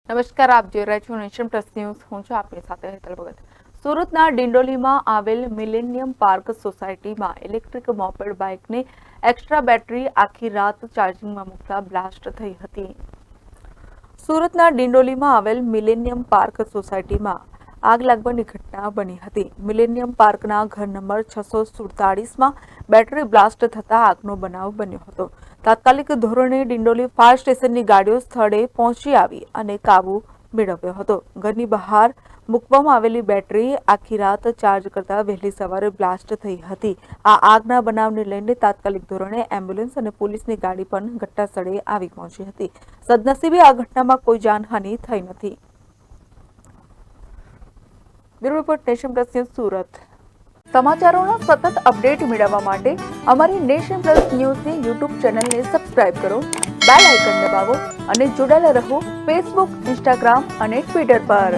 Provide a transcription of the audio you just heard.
નમસ્કાર, આપ જોઈ રહ્યા છો નેશન પ્લસ ન્યૂઝ. હું છું આપની સાથે હેતલ ભગત. સુરતના ડિંડોલીમાં આવેલ મિલેનિયમ પાર્ક સોસાયટીમાં ઇલેક્ટ્રિક મોપેડ બાઇકને એક્સ્ટ્રા બેટરી આખી રાત ચાર્જિંગમાં મૂકતા બ્લાસ્ટ થઈ હતી. સુરતના ડિંડોલીમાં આવેલ મિલેનિયમ પાર્ક સોસાયટીમાં આગ લાગવાની ઘટના બની હતી. મિલેનિયમ પાર્કના ઘર નંબર 647માં બેટરી બ્લાસ્ટ થતા આગનો બનાવ બન્યો હતો. તાત્કાલિક ધોરણે ડિંડોલી ફાયર સ્ટેશનની ગાડીઓ સ્થળે પહોંચી આવી અને કાબુ મેળવ્યો હતો. ઘરની બહાર મૂકવામાં આવેલી બેટરી આખી રાત ચાર્જ કરતા વહેલી સવારે બ્લાસ્ટ થઈ હતી. આ આગના બનાવને લઈને તાત્કાલિક ધોરણે એમ્બ્યુલન્સ અને પોલીસની ગાડી પણ ઘટનાસ્થળે આવી પહોંચી હતી. સદનસીબે આ ઘટનામાં કોઈ જાનહાનિ થઈ નથી. Bureau report, nation plus news, Surat. સમાચારોના સતત અપડેટ મેળવવા માટે અમારી નેશન પ્લસ ન્યૂઝની યુટ્યુબ ચેનલને સબસ્ક્રાઇબ કરો, બેલ આઇકન દબાવો અને જોડાયેલા રહો ફેસબુક, ઇન્સ્ટાગ્રામ અને ટ્વિટર પર.